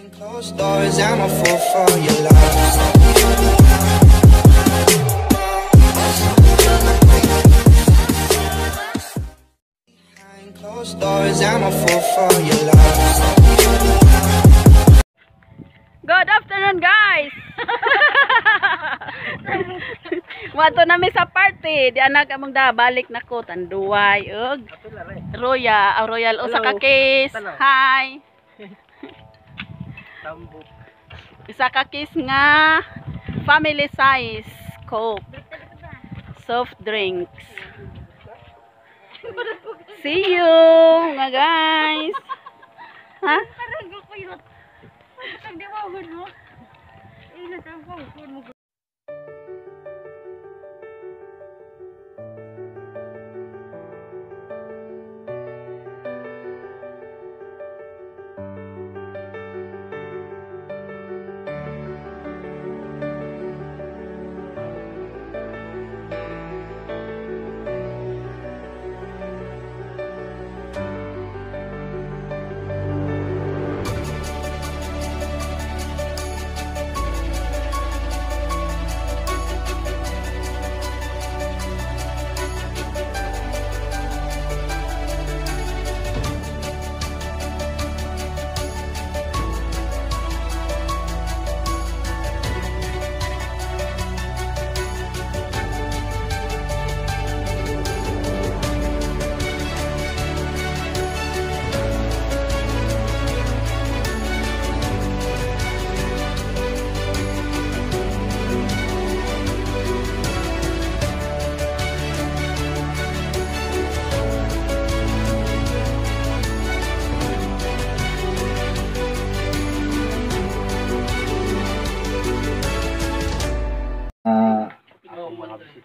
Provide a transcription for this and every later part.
Closed doors, I'm a fool for your love. Behind closed doors, I'm a fool for your love. Good afternoon, guys. Wato na mi sa party. Di anak among da balik na ko tanduay ug Royal usa ka case. Hi. Isa ka case nga family size Coke soft drinks. See you nga guys. Ha?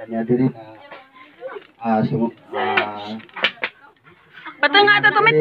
Niya diri Bato nga ito tumit.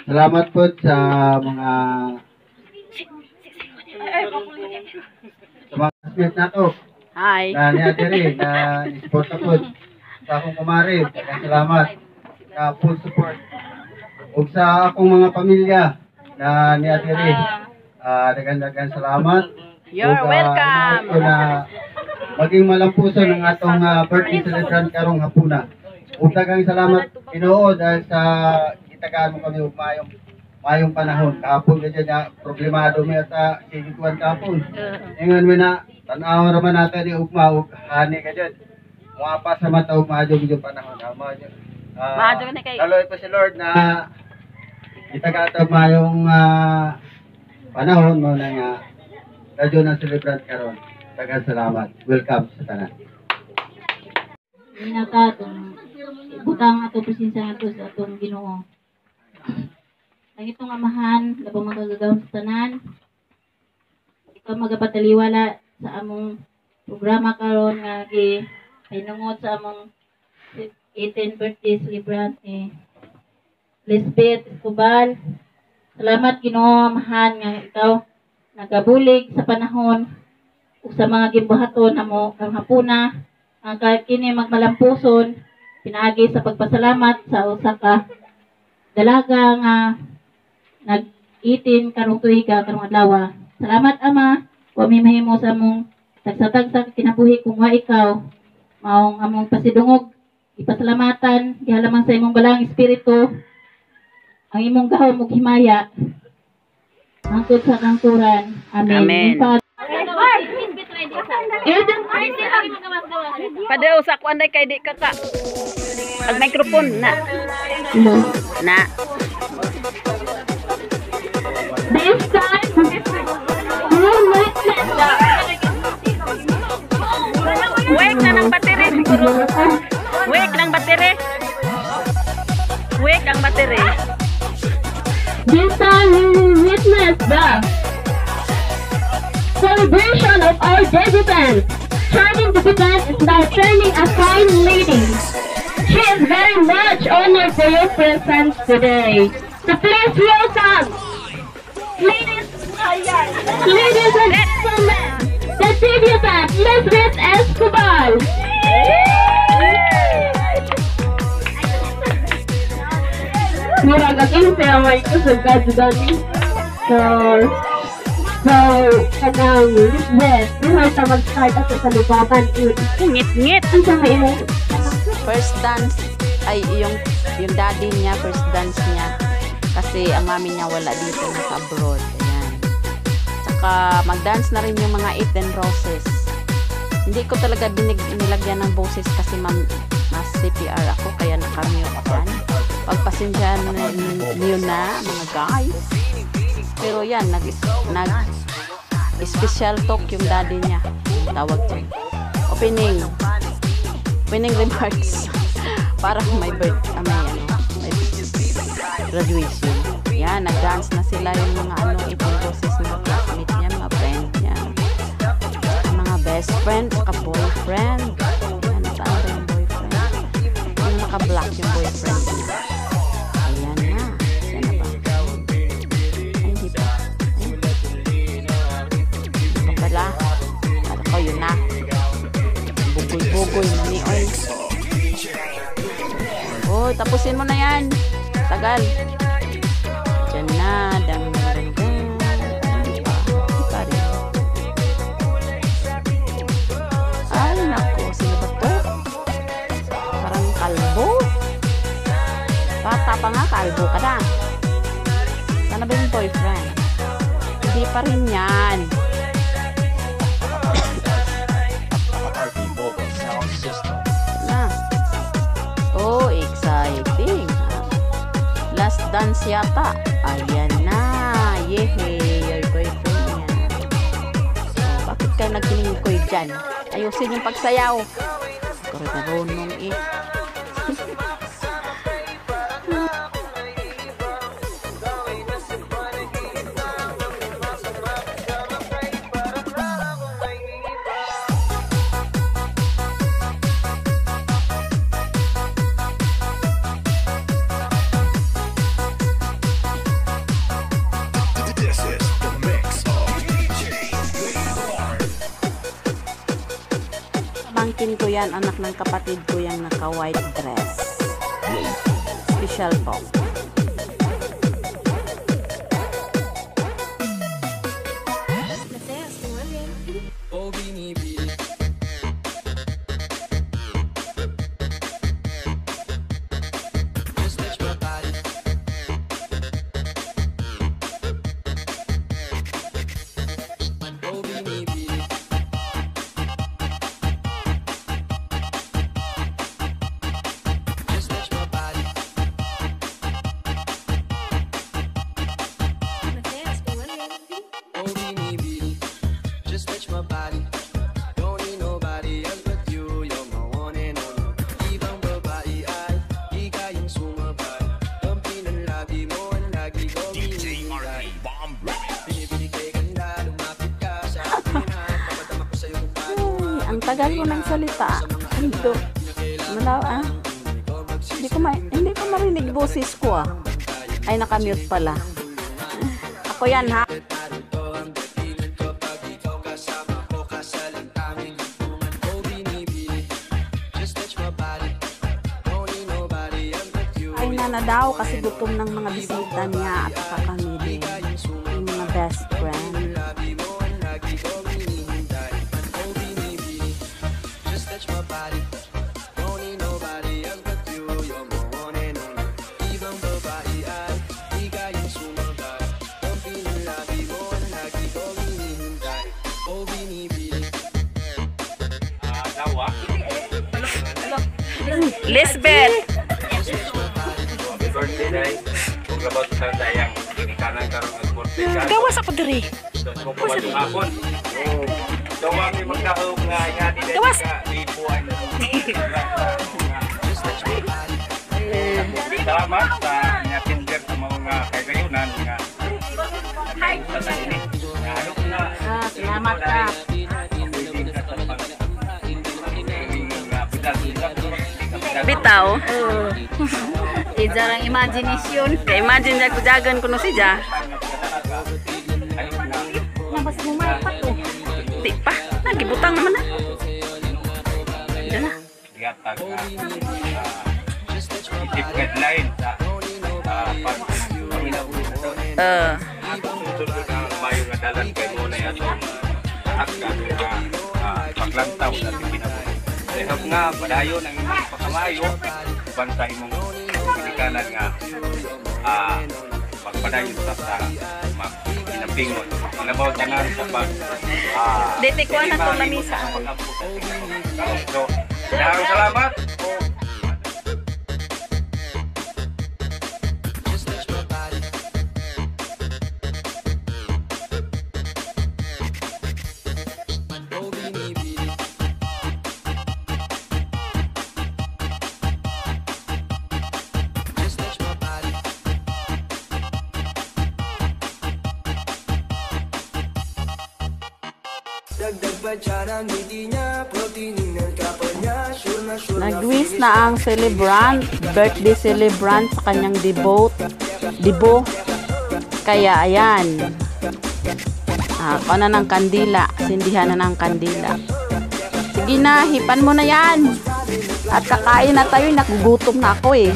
Salamat po sa mga classmates nato. Hi. Na niya diri na support po sa akong kumari. Salamat sa full support. Ug sa akong mga pamilya na niya diri. Dagan-dagan salamat. You're welcome. Na maging malampuson ang atong birthday celebrant karong hapuna. Ug daghang salamat Ginoo dahil sa gitagaan mo kami og mayong panahon. Kahapon gadyo na problemado mi ata sigituan kahapon. Ingon mi na tan-aw raman nato di ugma ug ani gadyo. Muapa sa mata ug maadyo gyud panahon. Maadyo na kay. Daloy pa si Lord na gitagaan mayong panahon mo na nga gadyo na celebrant karon. Daghang salamat. Welcome sa tanan. Minata itong butang ato presensya nato sa atong Ginoo. Ang itong amahan, labang magagagawin sa tanan. Ikaw magapataliwala sa among programa karon nga pinungod sa among 18th birthday celebrant ni Lisbeth Escobar. Salamat Ginoo amahan nga ikaw nagabulig sa panahon ug sa mga gibuhaton namo kang hapuna ang kini magmalampuson pinaagi sa pagpasalamat sa usa ka dalaga nga nag-18 karong tuiga karong adlaw. Salamat Ama, wa mi mahimo sa among tagsa-tagsa kinabuhi kung wa ikaw maong among pasidungog ipasalamatan gihalamang sa imong balang espiritu ang imong gahom ug himaya hangtod sa kangturan. Amen. Pada usa ko anday kay di ka ka. Ang microphone na. Na. This time, wake na ng battery siguro. Wake ng battery. Wake ang battery. this time we will witness the celebration of our debutant. Turning debutant is now turning a fine lady. She is very much honored for your presence today. So please welcome, ladies and gentlemen, the debutant, Lisbeth Escobar. Murag aking saya may kusog ka dali. kanang Lisbeth, rehearse na mag-start ako sa lubaban. Ngit-ngit. Ang sa may First dance ay yung daddy niya, first dance niya. Kasi ang mami niya wala dito, nasa abroad. Ayan. Tsaka mag-dance na rin yung mga Eden Roses. Hindi ko talaga nilagyan ng boses kasi mas CPR ako, kaya nakamute yan. Pagpasensyahan niyo na, mga guys. Pero yan, special talk yung daddy niya. Tawag dyan. Opening remarks. Parang may graduation. Yan, nag-dance na sila yung mga Eden Roses na classmate niya, mga friend niya. Mga best friend, saka boyfriend. Yan, saan ba yung boyfriend? Yung naka-black yung boyfriend niya. Ayan na. Yan na ba? Ay, hindi pa. Hindi pa pala. Para ko, yun na. Bugoy-bugoy na ni Oy. Oh, tapusin mo na yan. Tagal. Diyan na. Dang-dang-dang. Hindi pa rin. Ay, nako. Sino ba to? Parang kalbo. Bata pa nga, kalbo ka na. Sana ba yung boyfriend? Hindi pa rin yan. Na. Oh, exciting. Last dance yata. Ayan na. Yehey, your boyfriend yan. Oh, bakit kayo nagkiningkoy dyan? Ayusin yung pagsayaw. Karunong eh. Pamangkin ko yan, anak ng kapatid ko yung naka-white dress. Special talk. Ang tagal ko ng salita. Ito. Hindi ko marinig boses ko ah. Ay, nakamute pala. Ako yan ha. Ay na daw kasi gutom ng mga bisita niya at saka kami din. Yung mga best friend. Lisbeth. Gawas ako diri. Gawas. Salamat sa tinker sa mga kagayunan nga. Salamat ka. Bitaw. Jarang imagination. Ka-imagine niya kujagan ko no si Ja. Nabas mo may pato. Di pa. Nagibutang naman na. Diyan na. Gatag isip guideline sa sunod ang mayo nga dalan kay mo na yato akad nga paglantaw sa kinabuhi. Dahil nga padayon ang pagkamayo banta imong pinikanan nga pagpadayon sa pinapingon. Inabaw tanan sa pag Dete ko na to lamisa. So, salamat. Nag-wish na ang celebrant, birthday celebrant sa kanyang debo. Kaya ayan. Ako na ng kandila, sindihan na ng kandila. Sige na, hipan mo na yan. At kakain na tayo, nagugutom na ako eh.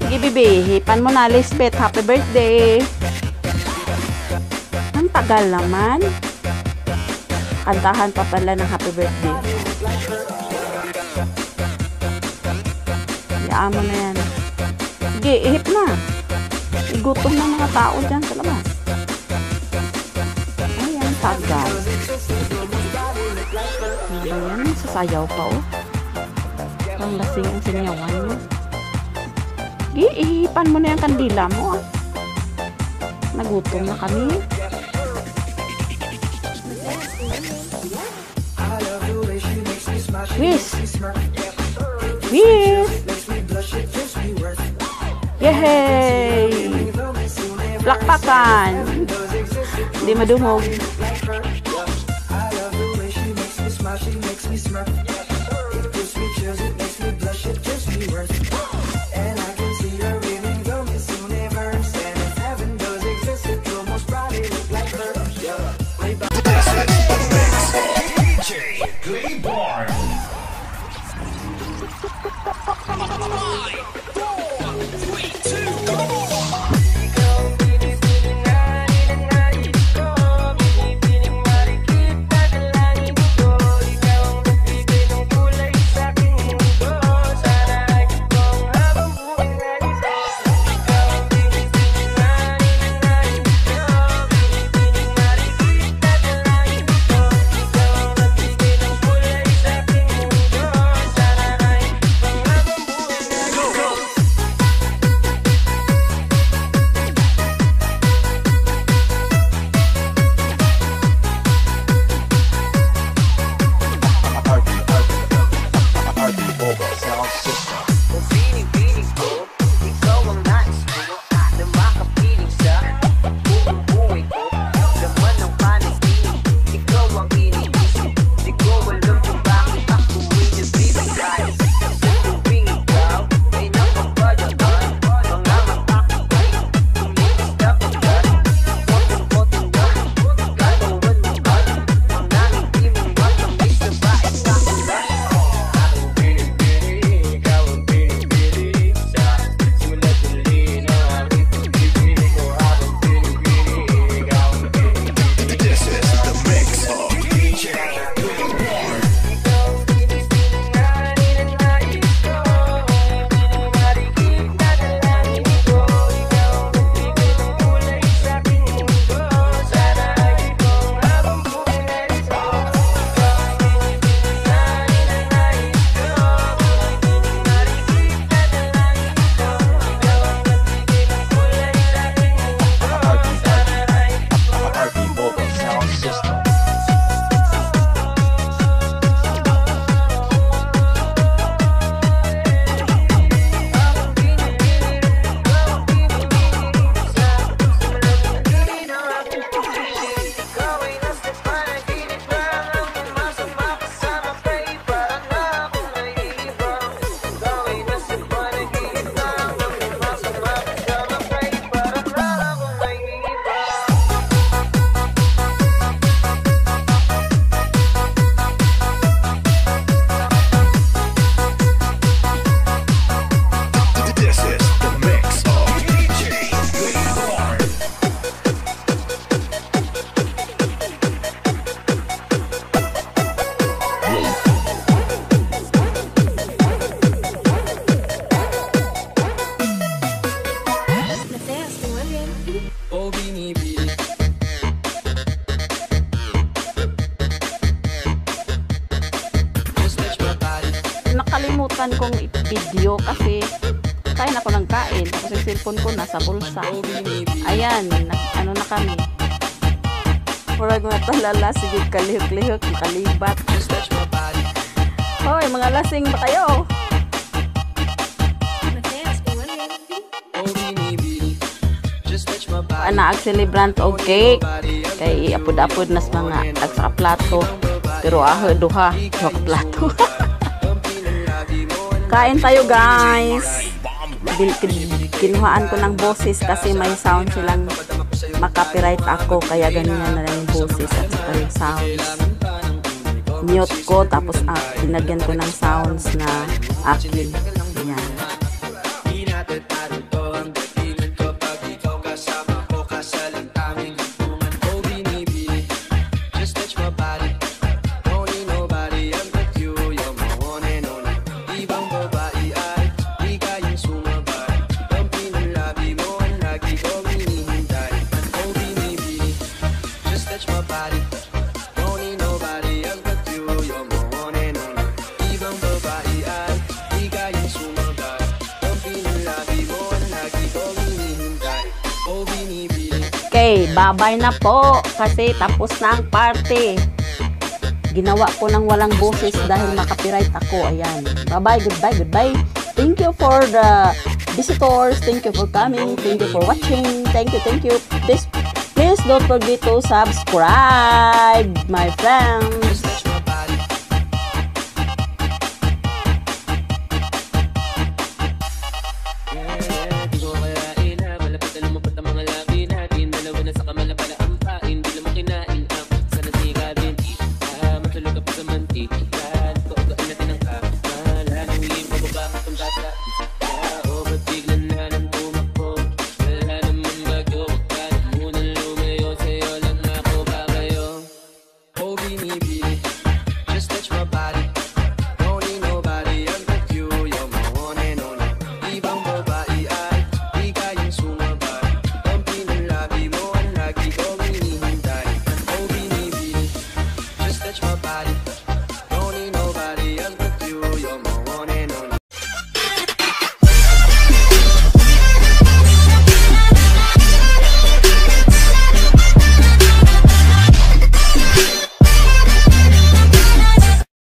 Sige bibi, hipan mo na, Lisbeth, happy birthday. Ang tagal naman. Kantahan pa pala ng happy birthday. Iyaan mo na yan. Sige, ihip na. Igutom na mga tao dyan sa labas. Ayan, tagal. Ano ba yan? Sasayaw pa oh. Ang lasing ang sinyawan mo. Sige, ihipan mo na yung kandila mo ah. Nagutom na kami. Wish! Wish! Yehey! Plakpakan! Hindi madumog. Nakalimutan kong i-video kasi kain ako ng kain. Tapos yung cellphone ko nasa bulsa. Ayan, ano na kami. Murag nga talala, sige kalihok-lihok, makalibat. Hoy, mga lasing ba kayo? Naag-celebrant og cake. Kay apod-apod nas mga sa plato. Pero duha ka plato. Kain tayo guys. Kinuhaan ko ng boses kasi may sound silang makapiright ako. Kaya ganyan na lang yung boses at saka yung sounds. Mute ko tapos dinagyan ko ng sounds na akin. Ayan. Okay, babay na po kasi tapos na ang party. Ginawa ko ng walang boses dahil makapiright ako. Ayan. Bye-bye, goodbye, goodbye. Thank you for the visitors. Thank you for coming. Thank you for watching. Thank you, thank you. Please don't forget to subscribe, my friends.